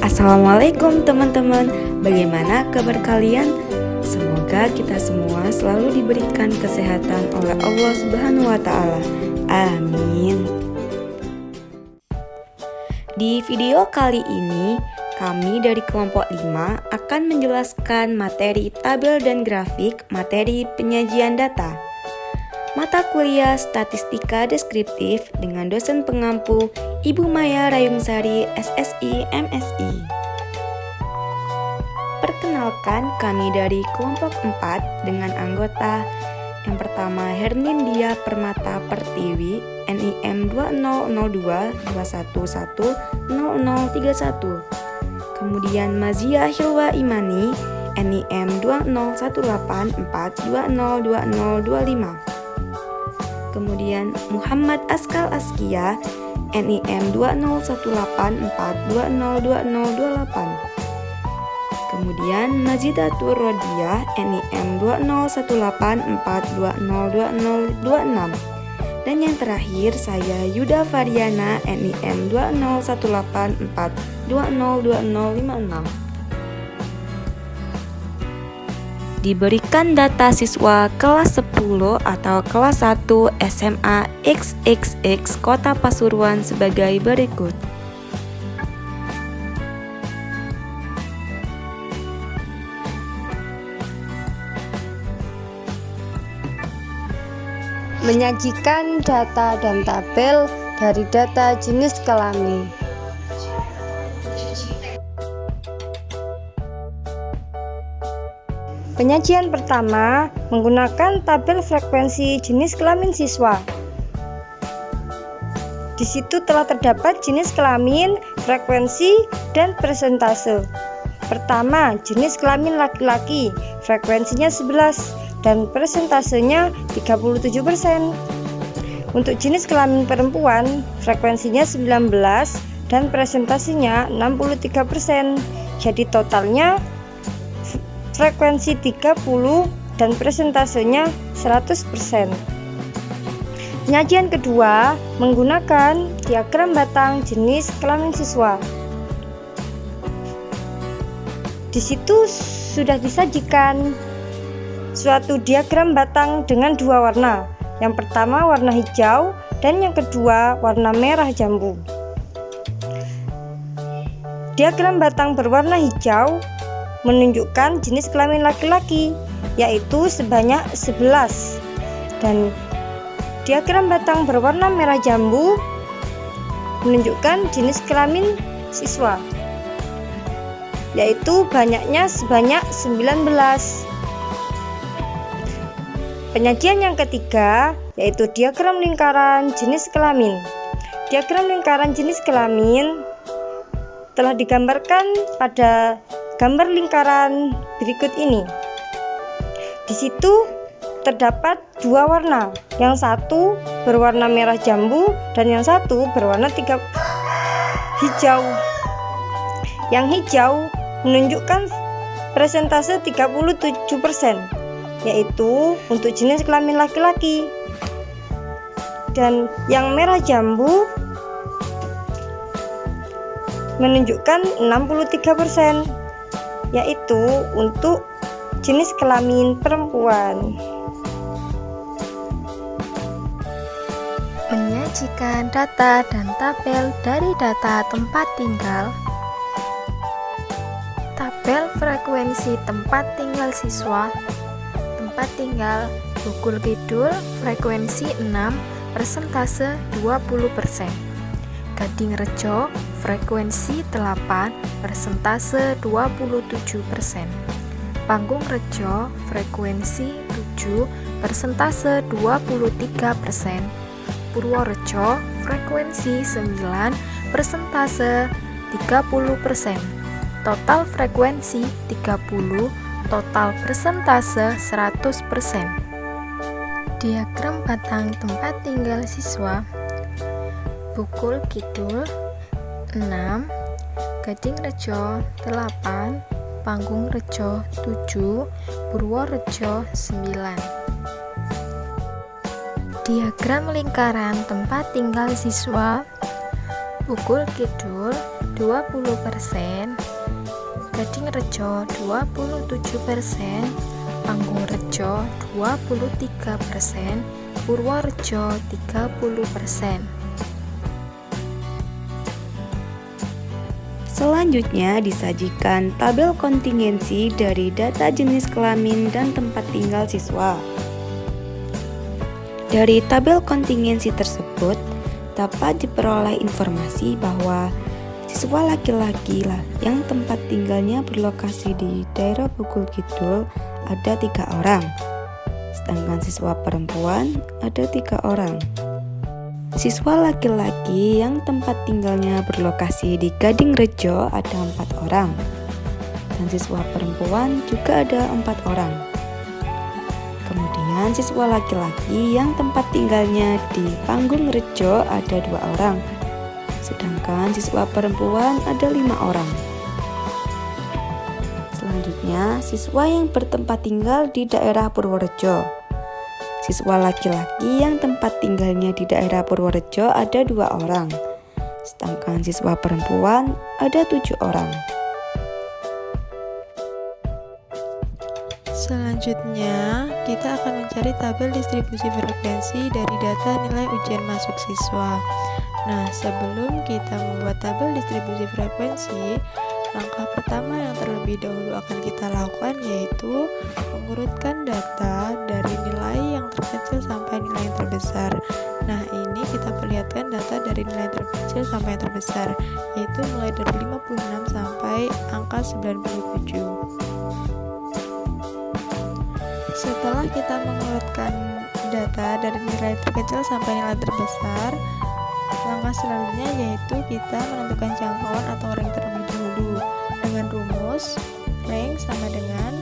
Assalamualaikum teman-teman, bagaimana kabar kalian? Semoga kita semua selalu diberikan kesehatan oleh Allah Subhanahu wa Ta'ala. Amin. Di video kali ini, kami dari kelompok 5 akan menjelaskan materi tabel dan grafik materi penyajian data. Mata kuliah Statistika Deskriptif dengan dosen pengampu Ibu Maya Rayungsari, SSI, MSI. Perkenalkan, kami dari kelompok 4 dengan anggota yang pertama Hernindia Permata Pertiwi, NIM 200212110031. Kemudian Mazia Hilwa Imani, NIM 20184202025. Kemudian Muhammad Askal Askia, NIM 20184202028. Kemudian Majidatur Rodiah, NIM 20184202026. Dan yang terakhir saya Yuda Variana, NIM 20184202056. Diberikan data siswa kelas 10 atau kelas 1 SMA XXX Kota Pasuruan sebagai berikut. Menyajikan data dan tabel dari data jenis kelamin. Penyajian pertama menggunakan tabel frekuensi jenis kelamin siswa. Di situ telah terdapat jenis kelamin, frekuensi, dan persentase. Pertama, jenis kelamin laki-laki, frekuensinya 11 dan persentasenya 37%. Untuk jenis kelamin perempuan, frekuensinya 19 dan presentasinya 63%. Jadi totalnya frekuensi 30 dan presentasenya 100%. Penyajian kedua menggunakan diagram batang jenis kelamin siswa. Di situ sudah disajikan suatu diagram batang dengan dua warna. Yang pertama warna hijau dan yang kedua warna merah jambu. Diagram batang berwarna hijau menunjukkan jenis kelamin laki-laki, yaitu sebanyak 11, dan diagram batang berwarna merah jambu menunjukkan jenis kelamin siswa, yaitu banyaknya sebanyak 19. Penyajian yang ketiga yaitu diagram lingkaran jenis kelamin. Diagram lingkaran jenis kelamin telah digambarkan pada gambar lingkaran berikut ini. Di situ terdapat dua warna, yang satu berwarna merah jambu dan yang satu berwarna hijau. Yang hijau menunjukkan persentase 37%, yaitu untuk jenis kelamin laki-laki. Dan yang merah jambu menunjukkan 63%, yaitu untuk jenis kelamin perempuan. Menyajikan data dan tabel dari data tempat tinggal. Tabel frekuensi tempat tinggal siswa. Tempat tinggal Bukul Kidul frekuensi 6, persentase 20%. Gading Rejo frekuensi 8, persentase 27%. Panggung Rejo frekuensi 7, persentase 23%. Purworejo frekuensi 9, persentase 30%. Total frekuensi 30, total persentase 100%. Diagram batang tempat tinggal siswa. Bukul Kidul 6, Gading Rejo 8, Panggung Rejo 7, Purworejo 9. Diagram lingkaran tempat tinggal siswa. Bukul Kidul 20%, Gadingrejo 27%, Panggung-Rejo 23%, Purworejo 30%. Selanjutnya disajikan tabel kontingensi dari data jenis kelamin dan tempat tinggal siswa. Dari tabel kontingensi tersebut dapat diperoleh informasi bahwa siswa laki-laki yang tempat tinggalnya berlokasi di daerah Bukul Kidul ada 3 orang, sedangkan siswa perempuan ada 3 orang. Siswa laki-laki yang tempat tinggalnya berlokasi di Gadingrejo ada 4 orang, dan siswa perempuan juga ada 4 orang. Kemudian siswa laki-laki yang tempat tinggalnya di Panggung-Rejo ada 2 orang, sedangkan siswa perempuan ada 5 orang. Selanjutnya, siswa yang bertempat tinggal di daerah Purworejo. Siswa laki-laki yang tempat tinggalnya di daerah Purworejo ada 2 orang, sedangkan siswa perempuan ada 7 orang. Selanjutnya, kita akan mencari tabel distribusi frekuensi dari data nilai ujian masuk siswa. Nah, sebelum kita membuat tabel distribusi frekuensi, langkah pertama yang terlebih dahulu akan kita lakukan yaitu mengurutkan data dari nilai yang terkecil sampai nilai yang terbesar. Nah, ini kita perlihatkan data dari nilai terkecil sampai yang terbesar, yaitu mulai dari 56 sampai angka 97. Setelah kita mengurutkan data dari nilai terkecil sampai nilai terbesar, langkah selanjutnya yaitu kita menentukan jangkauan atau rank terlebih dahulu dengan rumus rank sama dengan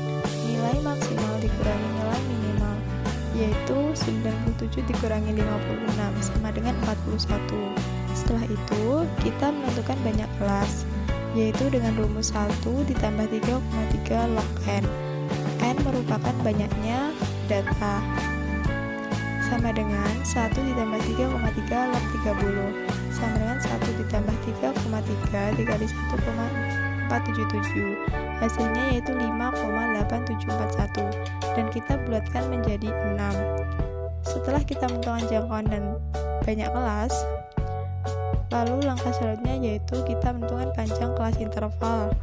nilai maksimal dikurangi nilai minimal, yaitu 97 dikurangi 56 sama dengan 41. Setelah itu kita menentukan banyak kelas, yaitu dengan rumus 1 ditambah 3,3 log n. N merupakan banyaknya data, sama dengan 1 ditambah 3,3 log 30 sama dengan 1 ditambah 3,3 dikali 1,477, hasilnya yaitu 5,8741, dan kita bulatkan menjadi 6. Setelah kita menentukan jangkauan dan banyak kelas, lalu langkah selanjutnya yaitu kita menentukan panjang kelas interval,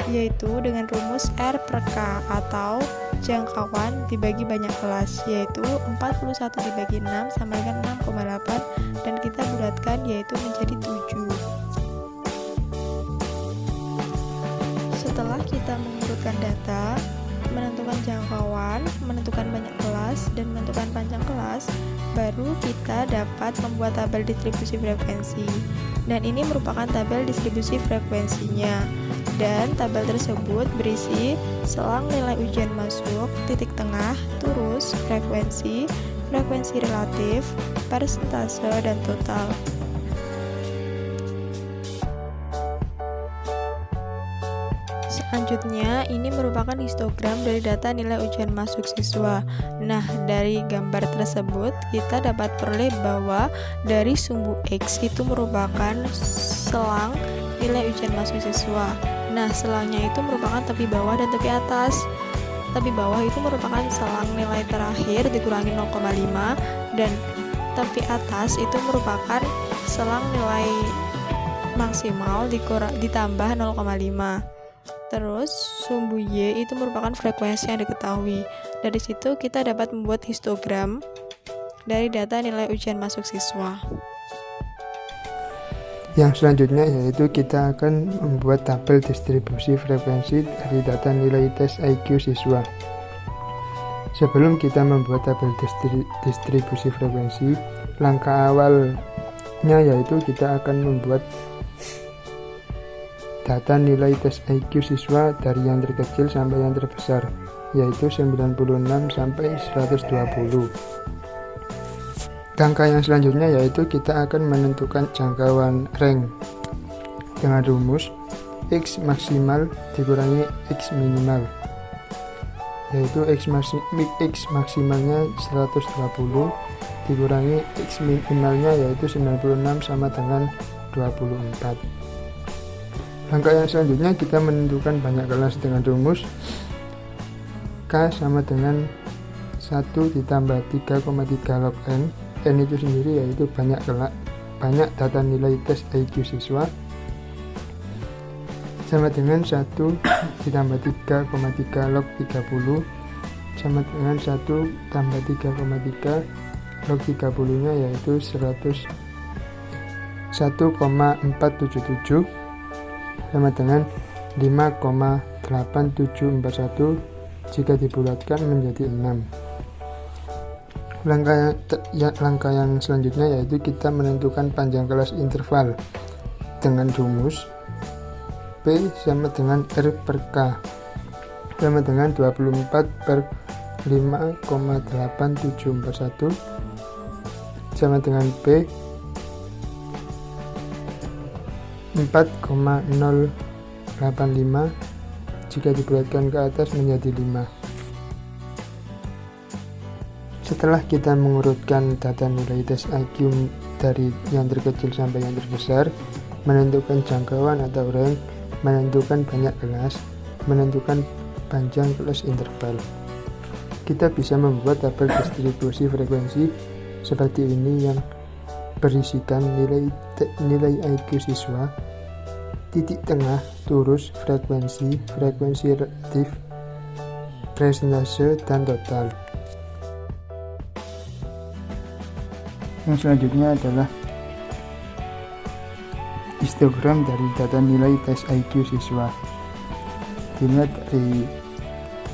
yaitu dengan rumus R per K atau jangkauan dibagi banyak kelas, yaitu 41 dibagi 6 sama dengan 6,8, dan kita bulatkan yaitu menjadi 7. Setelah kita mengurutkan data, menentukan jangkauan, menentukan banyak kelas, dan menentukan panjang kelas, baru kita dapat membuat tabel distribusi frekuensi. Dan ini merupakan tabel distribusi frekuensinya. Dan tabel tersebut berisi selang nilai ujian masuk, titik tengah, turus, frekuensi, frekuensi relatif, persentase, dan total. Selanjutnya, ini merupakan histogram dari data nilai ujian masuk siswa. Nah, dari gambar tersebut, kita dapat peroleh bahwa dari sumbu X itu merupakan selang nilai ujian masuk siswa. Nah, selangnya itu merupakan tepi bawah dan tepi atas. Tepi bawah itu merupakan selang nilai terakhir dikurangi 0,5, dan tepi atas itu merupakan selang nilai maksimal ditambah 0,5. Terus sumbu Y itu merupakan frekuensi yang diketahui. Dari situ kita dapat membuat histogram dari data nilai ujian masuk siswa. Yang selanjutnya yaitu kita akan membuat tabel distribusi frekuensi dari data nilai tes IQ siswa. Sebelum kita membuat tabel distribusi frekuensi, langkah awalnya yaitu kita akan membuat data nilai tes IQ siswa dari yang terkecil sampai yang terbesar, yaitu 96 sampai 120. Langkah yang selanjutnya yaitu kita akan menentukan jangkauan rank dengan rumus X maksimal dikurangi X minimal, yaitu X maksimalnya 120 dikurangi X minimalnya yaitu 96 sama dengan 24. Langkah yang selanjutnya kita menentukan banyak kelas dengan rumus K sama dengan 1 ditambah 3,3 log N. N itu sendiri yaitu banyak data nilai tes IQ siswa, sama dengan 1 ditambah 3,3 log 30 sama dengan 1 tambah 3,3 log 30 nya yaitu 101,477 sama dengan 5,8741 jika dibulatkan menjadi 6. Langkah yang selanjutnya yaitu kita menentukan panjang kelas interval dengan rumus P sama dengan R per K sama dengan 24 per 5,8741 sama dengan P 4,085 jika dibulatkan ke atas menjadi 5. Setelah kita mengurutkan data nilai tes IQ dari yang terkecil sampai yang terbesar, menentukan jangkauan atau rank, menentukan banyak kelas, menentukan panjang kelas interval, kita bisa membuat tabel distribusi frekuensi seperti ini yang berisikan nilai IQ siswa, titik tengah, turus, frekuensi relatif, presentase, dan total. Yang selanjutnya adalah histogram dari data nilai tes IQ siswa. Dilihat dari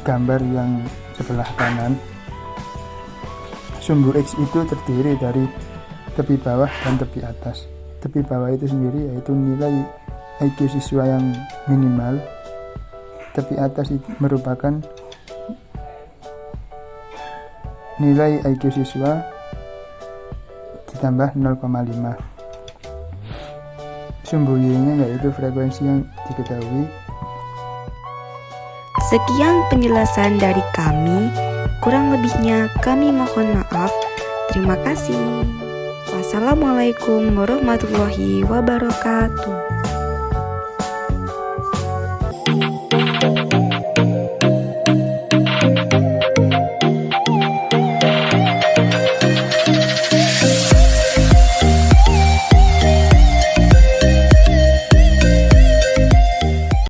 gambar yang sebelah kanan, sumbu X itu terdiri dari tepi bawah dan tepi atas. Tepi bawah itu sendiri yaitu nilai IQ siswa yang minimal. Tepi atas itu merupakan nilai IQ siswa ditambah 0,5. Sumbu Y-nya yaitu frekuensi yang diketahui. Sekian penjelasan dari kami. Kurang lebihnya kami mohon maaf. Terima kasih. Wassalamualaikum warahmatullahi wabarakatuh.